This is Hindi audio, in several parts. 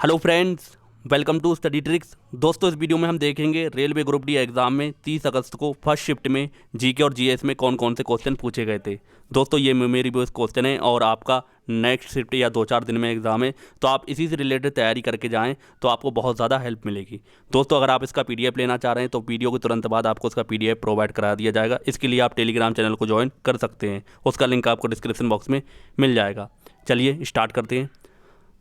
Hello friends, welcome to study tricks. दोस्तों, इस वीडियो में हम देखेंगे रेलवे ग्रुप डी एग्ज़ाम में 30 अगस्त को फर्स्ट शिफ्ट में जीके और जीएस में कौन कौन से क्वेश्चन पूछे गए थे। दोस्तों, ये मेरी बेस क्वेश्चन है और आपका नेक्स्ट शिफ्ट या 2-4 दिन में एग्ज़ाम है, तो आप इसी से रिलेटेड तैयारी करके जाएं तो आपको बहुत ज़्यादा हेल्प मिलेगी। दोस्तों, अगर आप इसका पीडीएफ लेना चाह रहे हैं तो वीडियो के तुरंत बाद आपको उसका पीडीएफ प्रोवाइड करा दिया जाएगा। इसके लिए आप टेलीग्राम चैनल को ज्वाइन कर सकते हैं, उसका लिंक आपको डिस्क्रिप्शन बॉक्स में मिल जाएगा। चलिए स्टार्ट करते हैं।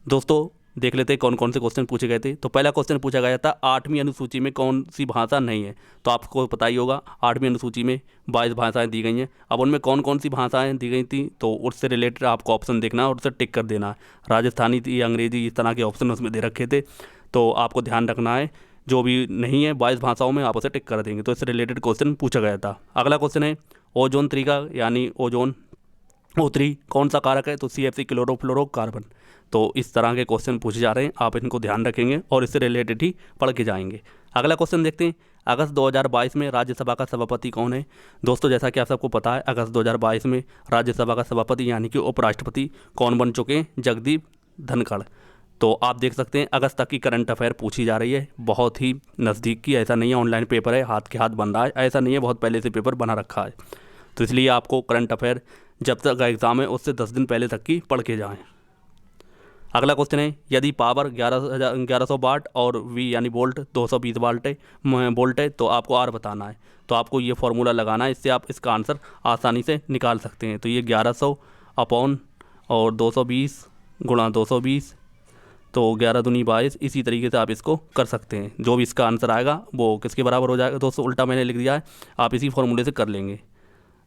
दोस्तों, देख लेते हैं कौन कौन से क्वेश्चन पूछे गए थे। तो पहला क्वेश्चन पूछा गया था 8वीं अनुसूची में कौन सी भाषा नहीं है। तो आपको पता ही होगा 8वीं अनुसूची में 22 भाषाएं दी गई हैं। अब उनमें कौन कौन सी भाषाएं दी गई थी तो उससे रिलेटेड आपको ऑप्शन देखना है और उससे टिक कर देना है। राजस्थानी थी, अंग्रेजी, इस तरह के ऑप्शन उसमें दे रखे थे, तो आपको ध्यान रखना है। जो भी नहीं है 22 भाषाओं में आप उसे टिक कर देंगे। तो इससे रिलेटेड क्वेश्चन पूछा गया था। अगला क्वेश्चन है ओजोन तरीका यानी ओजोन O3 कौन सा कारक है। तो CFC क्लोरोफ्लोरोकार्बन। तो इस तरह के क्वेश्चन पूछे जा रहे हैं, आप इनको ध्यान रखेंगे और इससे रिलेटेड ही पढ़ के जाएंगे। अगला क्वेश्चन देखते हैं, अगस्त 2022 में राज्यसभा का सभापति कौन है। दोस्तों, जैसा कि आप सबको पता है, अगस्त 2022 में राज्यसभा का सभापति यानी कि उपराष्ट्रपति कौन बन चुके हैं, जगदीप धनखड़। तो आप देख सकते हैं अगस्त तक की करंट अफेयर पूछी जा रही है, बहुत ही नज़दीक की। ऐसा नहीं है ऑनलाइन पेपर है, हाथ के हाथ बन रहा है, ऐसा नहीं है बहुत पहले से पेपर बना रखा है। तो इसलिए आपको करंट अफेयर जब तक का एग्ज़ाम है उससे 10 दिन पहले तक की पढ़ के जाएं। अगला क्वेश्चन है, यदि पावर 1100 वाट और वी यानी वोल्ट 220 वोल्ट है तो आपको आर बताना है। तो आपको ये फॉर्मूला लगाना है, इससे आप इसका आंसर आसानी से निकाल सकते हैं। तो ये 1100 अपॉन और 220 गुणा 220, तो 11 दूनी 22। इसी तरीके से आप इसको कर सकते हैं। जो भी इसका आंसर आएगा वो किसके बराबर हो जाएगा। दोस्तों, उल्टा मैंने लिख दिया है, आप इसी फॉर्मूले से कर लेंगे।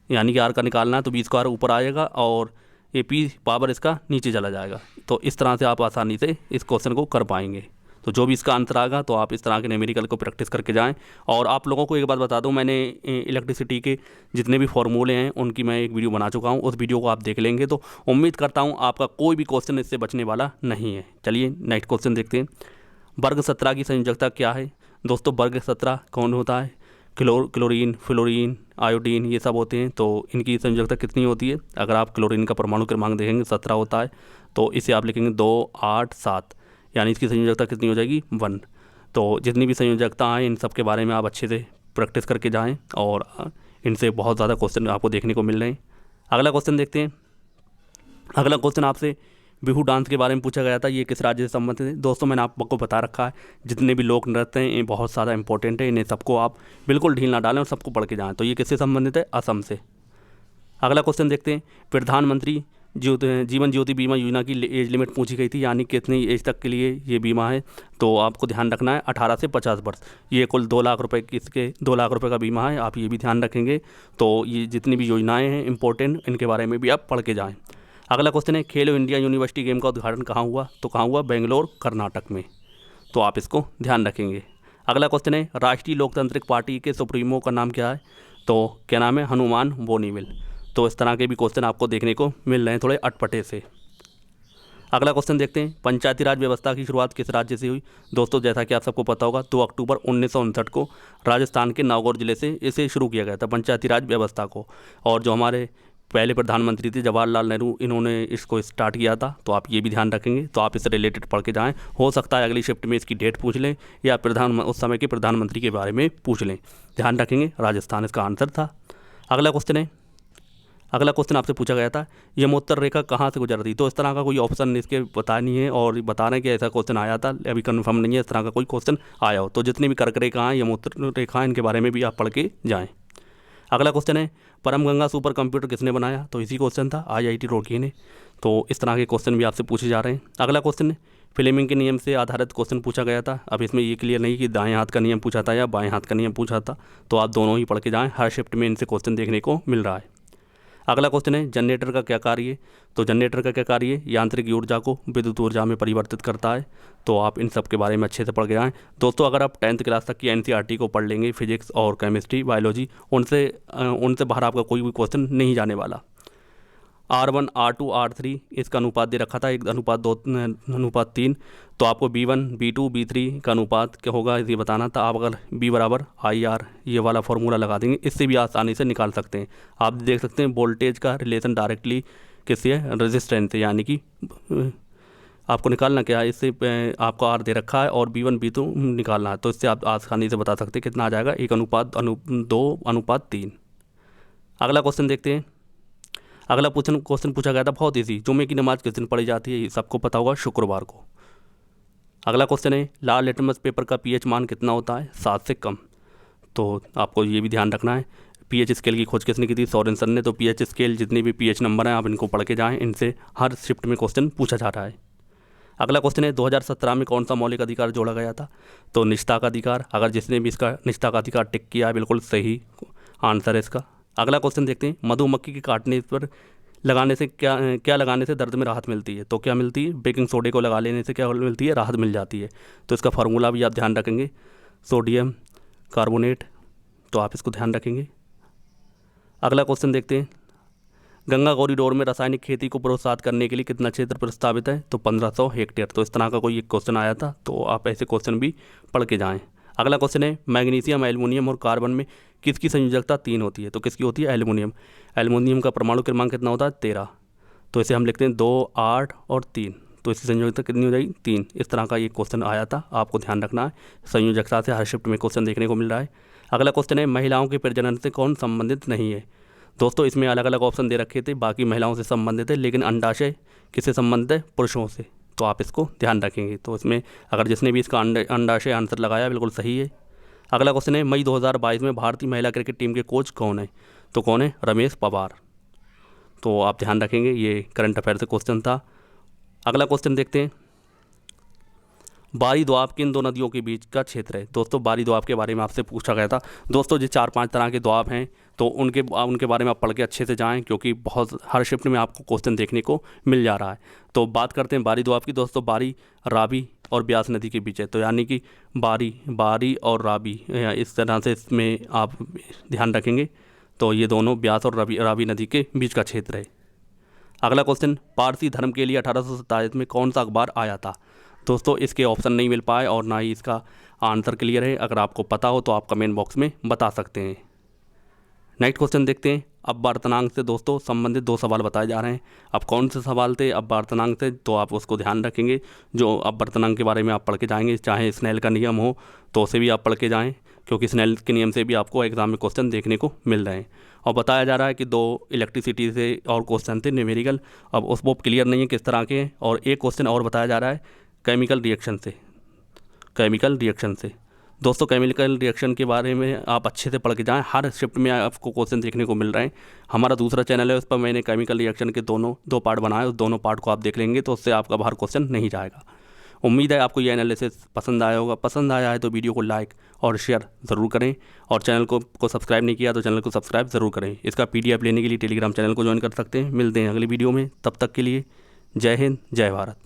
यानी कि आर का निकालना है तो 20 का आर ऊपर आएगा और ये पी पावर इसका नीचे चला जाएगा। तो इस तरह से आप आसानी से इस क्वेश्चन को कर पाएंगे। तो जो भी इसका आंसर आएगा तो आप इस तरह के न्यूमेरिकल को प्रैक्टिस करके जाएं। और आप लोगों को एक बात बता दूं, मैंने इलेक्ट्रिसिटी के जितने भी फॉर्मूले हैं उनकी मैं एक वीडियो बना चुका हूं। उस वीडियो को आप देख लेंगे तो उम्मीद करता हूँ आपका कोई भी क्वेश्चन इससे बचने वाला नहीं है। चलिए नेक्स्ट क्वेश्चन देखते हैं, वर्ग 17 की संयोजकता क्या है। दोस्तों, वर्ग 17 कौन होता है। क्लोरीन, फ्लोरीन, आयोडीन, ये सब होते हैं। तो इनकी संयोजकता कितनी होती है। अगर आप क्लोरीन का परमाणु क्रमांक देखेंगे 17 होता है, तो इसे आप लिखेंगे 2, 8, 7, यानी इसकी संयोजकता कितनी हो जाएगी 1। तो जितनी भी संयोजकता हैं इन सब के बारे में आप अच्छे से प्रैक्टिस करके जाएं और इनसे बहुत ज़्यादा क्वेश्चन आपको देखने को मिल रहे हैं। अगला क्वेश्चन देखते हैं। अगला क्वेश्चन आपसे बिहू डांस के बारे में पूछा गया था, ये किस राज्य से संबंधित है। दोस्तों, मैंने आपको बता रखा है जितने भी लोक नृत्य हैं ये बहुत ज़्यादा इंपॉर्टेंट है, इन्हें सबको आप बिल्कुल ढील ना डालें और सबको पढ़ के जाएं। तो ये किससे संबंधित है, असम से। अगला क्वेश्चन देखते हैं, प्रधानमंत्री जीवन ज्योति बीमा योजना की एज लिमिट पूछी गई थी, यानी कितनी एज तक के लिए ये बीमा है। तो आपको ध्यान रखना है 18 से 50 वर्ष। ये कुल 2 लाख रुपए किसके 2 लाख रुपए का बीमा है, आप ये भी ध्यान रखेंगे। तो ये जितनी भी योजनाएँ हैं इंपॉर्टेंट, इनके बारे में भी आप पढ़ के जाएँ। अगला क्वेश्चन है, खेलो इंडिया यूनिवर्सिटी गेम का उद्घाटन कहाँ हुआ। तो कहाँ हुआ, बेंगलोर, कर्नाटक में। तो आप इसको ध्यान रखेंगे। अगला क्वेश्चन है, राष्ट्रीय लोकतांत्रिक पार्टी के सुप्रीमो का नाम क्या है। तो क्या नाम है, हनुमान बोनीविल। तो इस तरह के भी क्वेश्चन आपको देखने को मिल रहे हैं थोड़े अटपटे से। अगला क्वेश्चन देखते हैं, पंचायती राज व्यवस्था की शुरुआत किस राज्य से हुई। दोस्तों, जैसा कि आप सबको पता होगा 2 अक्टूबर 1959 को राजस्थान के नागौर जिले से इसे शुरू किया गया था, पंचायती राज व्यवस्था को। और जो हमारे पहले प्रधानमंत्री थे जवाहरलाल नेहरू, इन्होंने इसको स्टार्ट किया था। तो आप ये भी ध्यान रखेंगे। तो आप इससे रिलेटेड पढ़ के जाएं। हो सकता है अगली शिफ्ट में इसकी डेट पूछ लें या उस समय के प्रधानमंत्री के बारे में पूछ लें। ध्यान रखेंगे, राजस्थान इसका आंसर था। अगला क्वेश्चन है, अगला क्वेश्चन आपसे पूछा गया था, यमोत्तर रेखा कहाँ से गुजरती। तो इस तरह का कोई ऑप्शन इसके पता नहीं है और बता रहे हैं कि ऐसा क्वेश्चन आया था, अभी कंफर्म नहीं है इस तरह का कोई क्वेश्चन आया हो। तो जितनी भी कर्क रेखा हैं, यमोत्तर रेखा, इनके बारे में भी आप पढ़ के जाएँ। अगला क्वेश्चन है, परम गंगा सुपर कंप्यूटर किसने बनाया। तो इसी क्वेश्चन था, IIT रुड़की ने। तो इस तरह के क्वेश्चन भी आपसे पूछे जा रहे हैं। अगला क्वेश्चन है, फ्लेमिंग के नियम से आधारित क्वेश्चन पूछा गया था। अब इसमें ये क्लियर नहीं कि दाएं हाथ का नियम पूछा था या बाएं हाथ का नियम पूछा था। तो आप दोनों ही पढ़ के जाएँ, हर शिफ्ट में इनसे क्वेश्चन देखने को मिल रहा है। अगला क्वेश्चन है, जनरेटर का क्या कार्य है। तो जनरेटर का क्या कार्य है, यांत्रिक ऊर्जा को विद्युत ऊर्जा में परिवर्तित करता है। तो आप इन सब के बारे में अच्छे से पढ़ के आएँ। दोस्तों, अगर आप 10th क्लास तक की NCERT को पढ़ लेंगे, फिजिक्स और केमिस्ट्री, बायोलॉजी, उनसे बाहर आपका कोई भी क्वेश्चन नहीं जाने वाला। R1, R2, R3 इसका अनुपात दे रखा था 1:2:3। तो आपको B1, B2, B3 का अनुपात क्या होगा ये बताना था। आप अगर B बराबर IR ये वाला फार्मूला लगा देंगे, इससे भी आसानी से निकाल सकते हैं। आप देख सकते हैं वोल्टेज का रिलेशन डायरेक्टली किससे है, रेजिस्टेंस से, यानी कि आपको निकालना क्या है, इससे आपको आर दे रखा है और B1 B2 निकालना है, तो इससे आप आसानी से बता सकते हैं कितना आ जाएगा, 1:2:3। अगला क्वेश्चन देखते हैं। अगला क्वेश्चन पूछा गया था बहुत ईजी, जुम्मे की नमाज किस दिन पढ़ी जाती है, ये सबको पता होगा, शुक्रवार को। अगला क्वेश्चन है लाल लिटमस पेपर का pH मान कितना होता है, 7 से कम। तो आपको ये भी ध्यान रखना है। pH स्केल की खोज किसने की थी, सोरेनसन ने। तो pH स्केल जितने भी pH नंबर हैं आप इनको पढ़ के जाएँ, इनसे हर शिफ्ट में क्वेश्चन पूछा जा रहा है। अगला क्वेश्चन है 2017 में कौन सा मौलिक अधिकार जोड़ा गया था, तो निजता का अधिकार। अगर जिसने भी इसका निजता का अधिकार टिक किया है बिल्कुल सही आंसर है इसका। अगला क्वेश्चन देखते हैं मधुमक्खी के काटने पर लगाने से क्या लगाने से दर्द में राहत मिलती है, तो क्या मिलती है, बेकिंग सोडे को लगा लेने से क्या मिलती है, राहत मिल जाती है। तो इसका फार्मूला भी आप ध्यान रखेंगे, सोडियम कार्बोनेट, तो आप इसको ध्यान रखेंगे। अगला क्वेश्चन देखते हैं गंगा कॉरिडोर में रासायनिक खेती को प्रोत्साहित करने के लिए कितना क्षेत्र प्रस्तावित है, तो 1500 हेक्टेयर। तो इस तरह का कोई एक क्वेश्चन आया था, तो आप ऐसे क्वेश्चन भी पढ़ के जाएं। अगला क्वेश्चन है मैग्नीशियम, एल्युमिनियम और कार्बन में किसकी संयोजकता 3 होती है, तो किसकी होती है, एल्युमिनियम। एल्युमिनियम का परमाणु क्रमांक कितना होता है, 13। तो इसे हम लिखते हैं 2, 8 और 3, तो इसकी संयोजकता कितनी हो जाएगी, 3। इस तरह का ये क्वेश्चन आया था, आपको ध्यान रखना है। संयोजकता से हर शिफ्ट में क्वेश्चन देखने को मिल रहा है। अगला क्वेश्चन है महिलाओं के प्रजनन से कौन संबंधित नहीं है। दोस्तों इसमें अलग अलग ऑप्शन दे रखे थे, बाकी महिलाओं से संबंधित है, लेकिन अंडाशय किससे संबंधित है, पुरुषों से। तो आप इसको ध्यान रखेंगे। तो इसमें अगर जिसने भी इसका अंडाशय आंसर लगाया बिल्कुल सही है। अगला क्वेश्चन है मई 2022 में भारतीय महिला क्रिकेट टीम के कोच कौन है, तो कौन है, रमेश पवार। तो आप ध्यान रखेंगे, ये करंट अफेयर से क्वेश्चन था। अगला क्वेश्चन देखते हैं बारी दोआब किन दो नदियों के बीच का क्षेत्र है। दोस्तों बारी दोआब के बारे में आपसे पूछा गया था। दोस्तों ये 4-5 तरह के दोआब हैं, तो उनके बारे में आप पढ़ के अच्छे से जाएं, क्योंकि बहुत हर शिफ्ट में आपको क्वेश्चन देखने को मिल जा रहा है। तो बात करते हैं बारी दोआब की। दोस्तों बारी रावी और ब्यास नदी के बीच है, तो यानी कि बारी और रावी, इस तरह से इसमें आप ध्यान रखेंगे। तो ये दोनों ब्यास और रावी नदी के बीच का क्षेत्र है। अगला क्वेश्चन पारसी धर्म के लिए 1827 में कौन सा अखबार आया था। दोस्तों इसके ऑप्शन नहीं मिल पाए और ना ही इसका आंसर क्लियर है। अगर आपको पता हो तो आप कमेंट बॉक्स में बता सकते हैं। नेक्स्ट क्वेश्चन देखते हैं अपवर्तनांक से दोस्तों संबंधित 2 सवाल बताए जा रहे हैं। अब कौन से सवाल थे अपवर्तनांक से, तो आप उसको ध्यान रखेंगे। जो अपवर्तनांक के बारे में आप पढ़ के जाएंगे, चाहे स्नेल का नियम हो तो उसे भी आप पढ़ के जाएँ, क्योंकि स्नेल के नियम से भी आपको एग्जाम में क्वेश्चन देखने को मिल रहे हैं। और बताया जा रहा है कि 2 इलेक्ट्रिसिटी से और क्वेश्चन थे न्यूमेरिकल, अब वो क्लियर नहीं है किस तरह के हैं। और एक क्वेश्चन और बताया जा रहा है केमिकल रिएक्शन से। दोस्तों केमिकल रिएक्शन के बारे में आप अच्छे से पढ़ के जाएं, हर शिफ्ट में आपको क्वेश्चन देखने को मिल रहे हैं। हमारा दूसरा चैनल है, उस पर मैंने केमिकल रिएक्शन के 2 पार्ट बनाए, उस दोनों पार्ट को आप देख लेंगे तो उससे आपका बाहर क्वेश्चन नहीं जाएगा। उम्मीद है आपको ये एनालिसिस पसंद आया होगा। पसंद आया है तो वीडियो को लाइक और शेयर ज़रूर करें, और चैनल को सब्सक्राइब नहीं किया तो चैनल को सब्सक्राइब ज़रूर करें। इसका PDF लेने के लिए टेलीग्राम चैनल को ज्वाइन कर सकते हैं। मिलते हैं अगली वीडियो में, तब तक के लिए जय हिंद, जय भारत।